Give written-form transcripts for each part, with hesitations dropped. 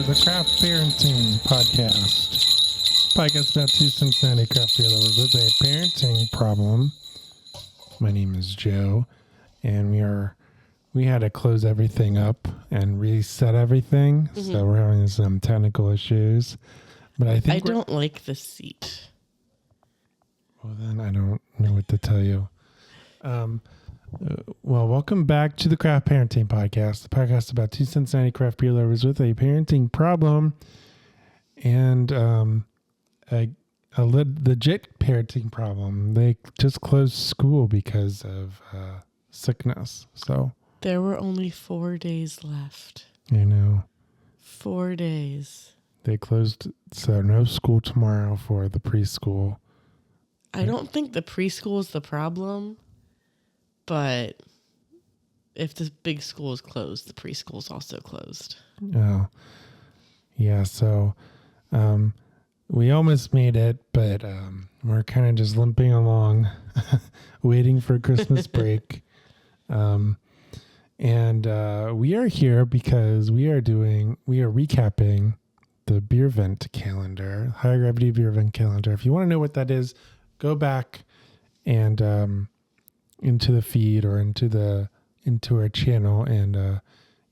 the Craft Parenting Podcast. Podcast about two Cincinnati craft beer lovers with a parenting problem. My name is Joe, and we had to close everything up and reset everything, so we're having some technical issues. But I think I don't like the seat. Well, then I don't know what to tell you. Well, welcome back to the Craft Parenting Podcast, the podcast about two Cincinnati craft beer lovers with a parenting problem and a legit parenting problem. They just closed school because of sickness. So There were only 4 days left. I know 4 days. they closed, so no school tomorrow for the preschool. I don't think the preschool is the problem, but if the big school is closed, the preschool is also closed. Oh, yeah. So we almost made it, but we're kind of just limping along, waiting for Christmas break. And we are here because we are recapping the Beervent calendar, Higher Gravity Beervent calendar. If you want to know what that is, go back and into the feed or into our channel, and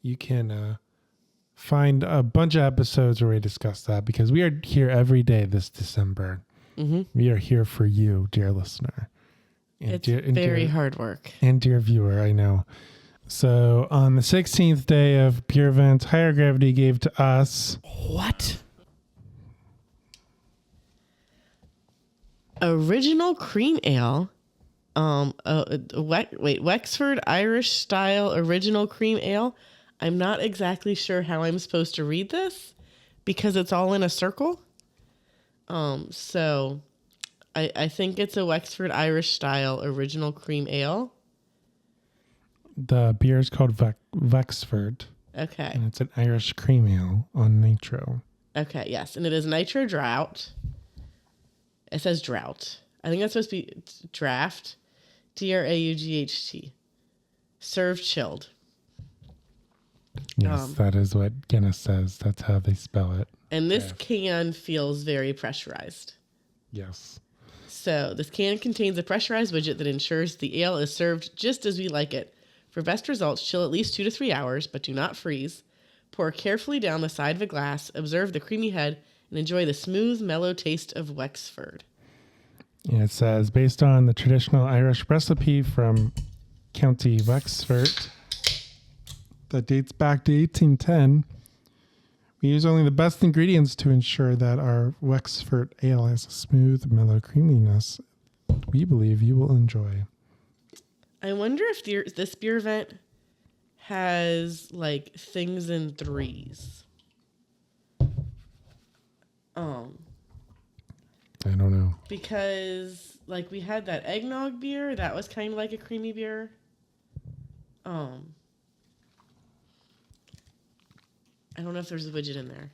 you can find a bunch of episodes where we discuss that, because we are here every day this December. Mm-hmm. We are here for you, dear listener. And it's very hard work. And dear viewer, I know. So on the 16th day of Beervent, Higher Gravity gave to us... What? Original Cream Ale. Wexford Irish style original cream ale. I'm not exactly sure how I'm supposed to read this because it's all in a circle. So I think it's a Wexford Irish style original cream ale. The beer is called Wexford. Okay. And it's an Irish cream ale on nitro. Okay, yes. And it is nitro drought. It says drought. I think that's supposed to be draft. DRAUGHT. Served chilled. Yes, that is what Guinness says. That's how they spell it. And this can feels very pressurized. Yes. So this can contains a pressurized widget that ensures the ale is served just as we like it. For best results, chill at least 2 to 3 hours, but do not freeze. Pour carefully down the side of a glass, observe the creamy head, and enjoy the smooth, mellow taste of Wexford. It says, based on the traditional Irish recipe from County Wexford that dates back to 1810, we use only the best ingredients to ensure that our Wexford ale has a smooth, mellow creaminess we believe you will enjoy. I wonder if this Beervent has, like, things in threes. I don't know. Because, like, we had that eggnog beer. That was kind of like a creamy beer. I don't know if there's a widget in there.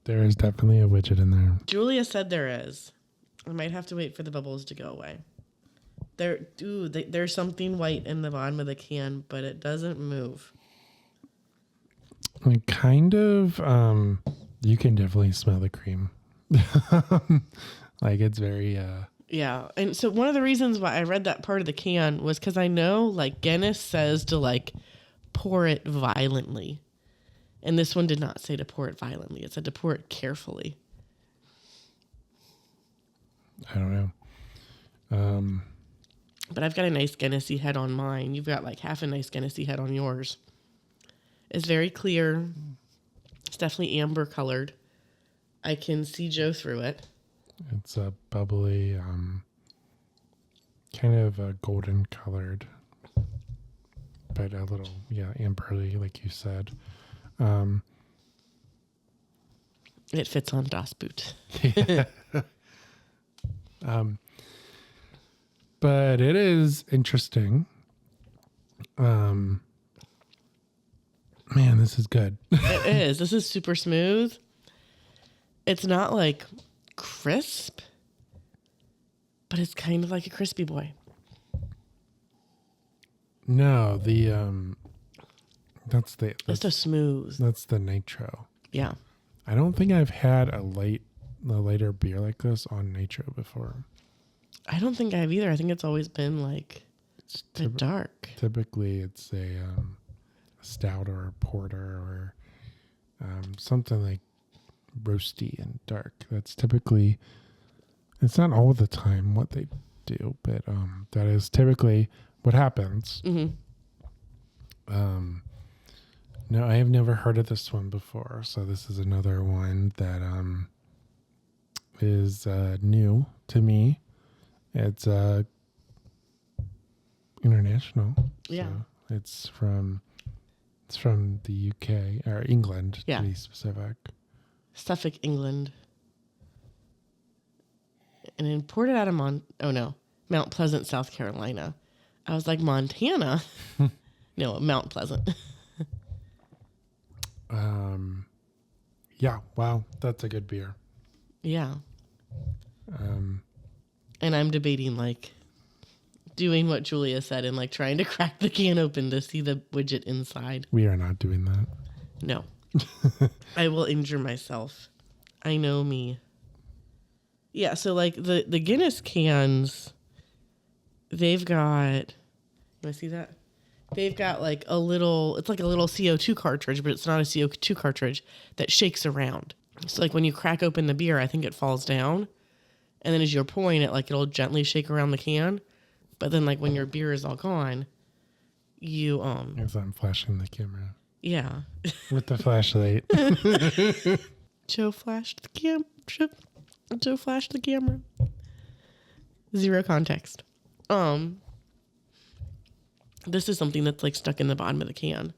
There is definitely a widget in there. Julia said there is. I might have to wait for the bubbles to go away. There's something white in the bottom of the can, but it doesn't move. Like, kind of, you can definitely smell the cream. Like, it's very yeah. And so one of the reasons why I read that part of the can was because I know, like, Guinness says to, like, pour it violently, and this one did not say to pour it violently. It said to pour it carefully. I don't know. But I've got a nice Guinnessy head on mine. You've got, like, half a nice Guinnessy head on yours. It's very clear. It's definitely amber colored. I can see Joe through it. It's a bubbly, kind of golden colored, but a little, amberly, like you said. It fits on Das Boot. But it is interesting. Man, this is good. It is. This is super smooth. It's not, like, crisp, but it's kind of like a crispy boy. No, that's It's so smooth. That's the nitro. Yeah. I don't think I've had a lighter beer like this on Nitro before. I don't think I have either. I think it's always been like a dark. Typically, it's a stout or a porter or something like roasty and dark. That's typically, it's not all the time what they do, but that is typically what happens. Mm-hmm. No, I have never heard of this one before, so this is another one that is new to me. It's international. Yeah. So it's from the UK or England, Yeah. to be specific. Suffolk, England. And imported out of Mount Pleasant, South Carolina. I was like, Montana? No, Mount Pleasant. Yeah, wow, that's a good beer. Yeah. And I'm debating like doing what Julia said and like trying to crack the can open to see the widget inside. We are not doing that. No. I will injure myself. I know me. Yeah, so like the Guinness cans, they've got, you see that? They've got like it's like a little CO2 cartridge, but it's not a CO2 cartridge that shakes around. So like when you crack open the beer, I think it falls down. And then as you're pouring it, like it'll gently shake around the can. But then like when your beer is all gone, you As I'm flashing the camera. Yeah. With the flashlight. Joe flashed the Joe flashed the camera. Zero context. This is something that's like stuck in the bottom of the can.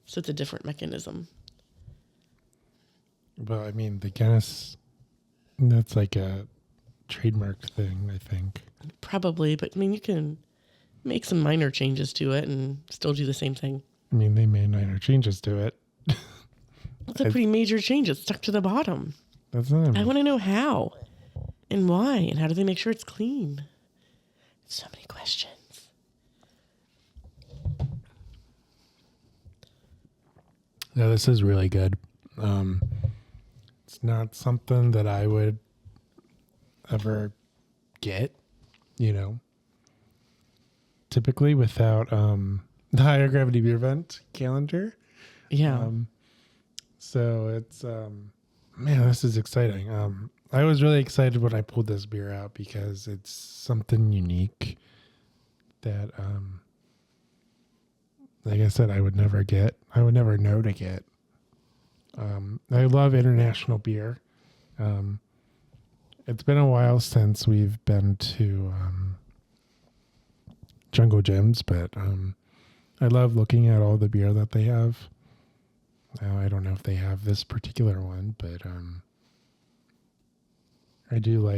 So it's a different mechanism. Well, I mean, the Guinness, that's like a trademark thing, I think. Probably, but I mean, you can make some minor changes to it and still do the same thing. I mean, they made minor changes to it. That's a pretty major change. It's stuck to the bottom. That's not. I want to know how and why and how do they make sure it's clean? So many questions. Yeah, this is really good. It's not something that I would ever get, typically without the higher gravity Beervent calendar. Yeah. So it's man, this is exciting. I was really excited when I pulled this beer out because it's something unique that like I said, I would never know to get. I love international beer. It's been a while since we've been to Jungle Gyms, but I love looking at all the beer that they have. Now, I don't know if they have this particular one, but I do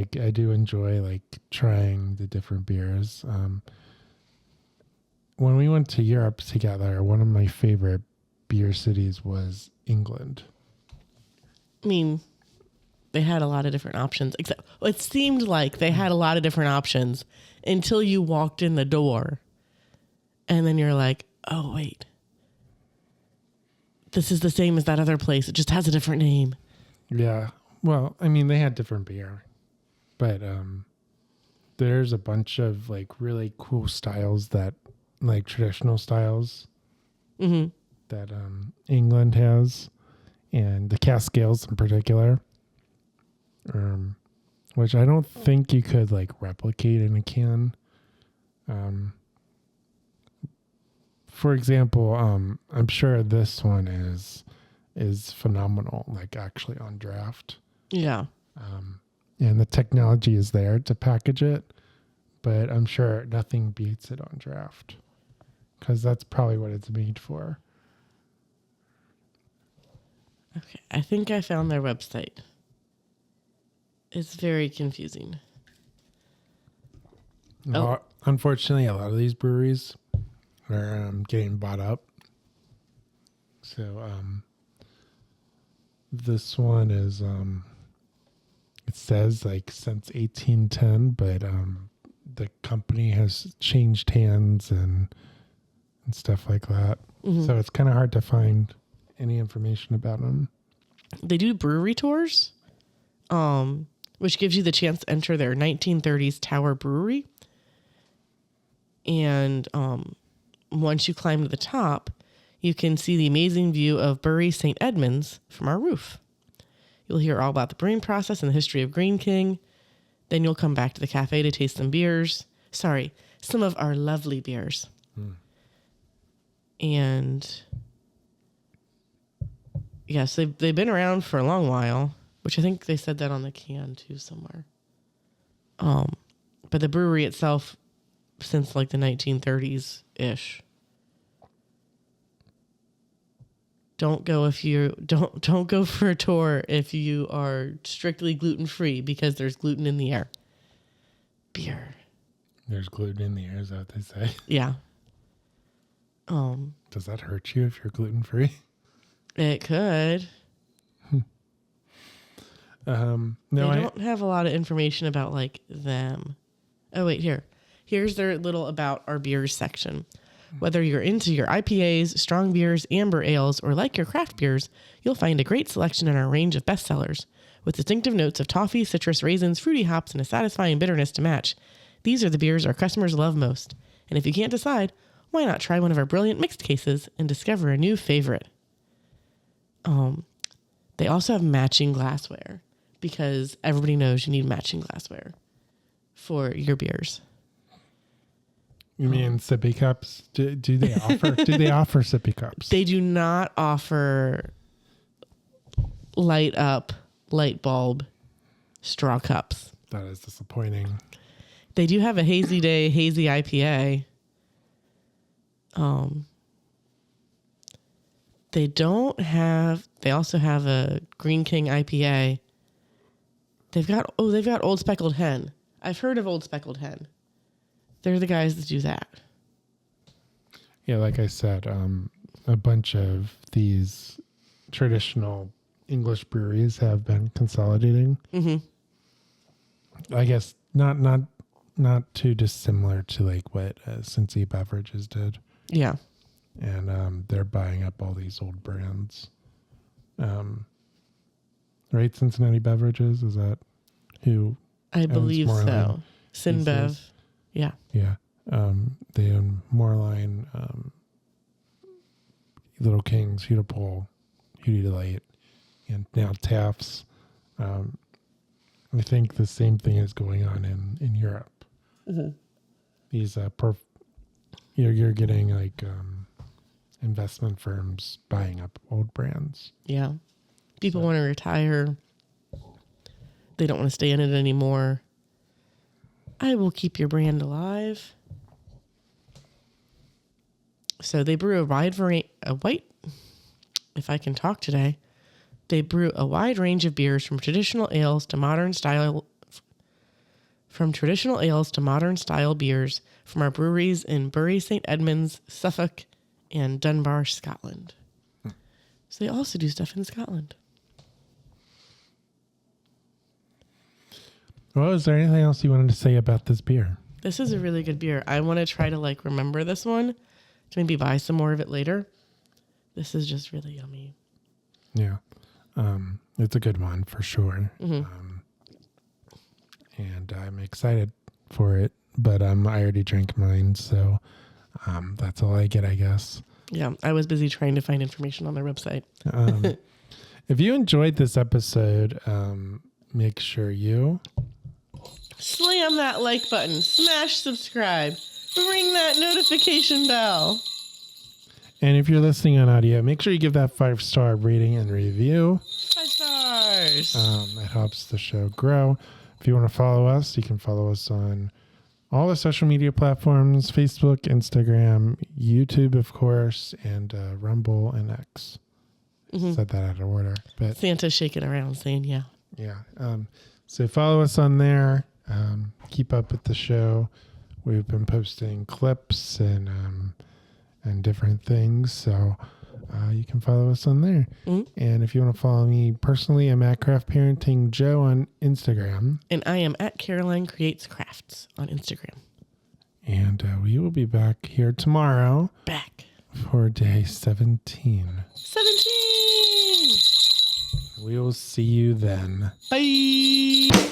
enjoy like trying the different beers. When we went to Europe together, one of my favorite beer cities was England. I mean, they had a lot of different options. Except it seemed like they had a lot of different options until you walked in the door. And then you're like, oh, wait. This is the same as that other place. It just has a different name. Yeah. Well, I mean, they had different beer. But there's a bunch of like really cool styles that, like traditional styles that England has. And the cask ales in particular. Which I don't think you could like replicate in a can. For example, I'm sure this one is phenomenal, like actually on draft. Yeah. And the technology is there to package it, but I'm sure nothing beats it on draft because that's probably what it's made for. Okay, I think I found their website. It's very confusing. Unfortunately, a lot of these breweries are getting bought up. So this one is, it says like since 1810, but the company has changed hands and stuff like that. Mm-hmm. So it's kind of hard to find any information about them. They do brewery tours, which gives you the chance to enter their 1930s Tower Brewery. And once you climb to the top, you can see the amazing view of Bury St. Edmunds from our roof. You'll hear all about the brewing process and the history of Greene King. Then you'll come back to the cafe to taste some beers. Sorry, some of our lovely beers. And yes, they've been around for a long while, which I think they said that on the can too somewhere. But the brewery itself, since like the 1930s ish. Don't go for a tour if you are strictly gluten free, because there's gluten in the air. Beer. There's gluten in the air, is that what they say? Yeah. Does that hurt you if you're gluten free? It could. No, they don't have a lot of information about like them. Oh wait, here's their little about our beers section. Whether you're into your IPAs, strong beers, amber ales, or like your craft beers, you'll find a great selection in our range of bestsellers. With distinctive notes of toffee, citrus, raisins, fruity hops, and a satisfying bitterness to match, these are the beers our customers love most. And if you can't decide, why not try one of our brilliant mixed cases and discover a new favorite? They also have matching glassware, because everybody knows you need matching glassware for your beers. You mean sippy cups? Do they offer? Do they offer sippy cups? They do not offer light bulb straw cups. That is disappointing. They do have a Hazy Day Hazy IPA. They also have a Greene King IPA. They've got Old Speckled Hen. I've heard of Old Speckled Hen. They're the guys that do that. Yeah, like I said, a bunch of these traditional English breweries have been consolidating. I guess not too dissimilar to like what Cincy Beverages did. Yeah. And they're buying up all these old brands. Right? Cincinnati Beverages, is that who? I believe so. Cinbev. Yeah. Yeah. They own Moreline, Little Kings, Huda Pole, Hootie Delight, and now Taft's. I think the same thing is going on in Europe. These you're getting like investment firms buying up old brands. Yeah. People want to retire. They don't want to stay in it anymore. I will keep your brand alive. So they brew if I can talk today, they brew a wide range of beers from traditional ales to modern style beers from our breweries in Bury St. Edmunds, Suffolk, and Dunbar, Scotland. So they also do stuff in Scotland. Well, is there anything else you wanted to say about this beer? This is a really good beer. I want to try to like remember this one to maybe buy some more of it later. This is just really yummy. Yeah. It's a good one for sure. And I'm excited for it, but I already drank mine, so that's all I get, I guess. Yeah, I was busy trying to find information on their website. If you enjoyed this episode, make sure you slam that like button, smash subscribe, ring that notification bell. And if you're listening on audio, make sure you give that 5-star rating and review. 5 stars. It helps the show grow. If you want to follow us, you can follow us on all the social media platforms: Facebook, Instagram, YouTube, of course, and Rumble and X. Said that out of order, but Santa's shaking around saying yeah. Yeah. So follow us on there. Keep up with the show. We've been posting clips and different things, so you can follow us on there. And if you want to follow me personally, I'm at Craft Parenting Joe on Instagram, and I am at Caroline Creates Crafts on Instagram. And we will be back here tomorrow. Back for day 17. 17. We will see you then. Bye.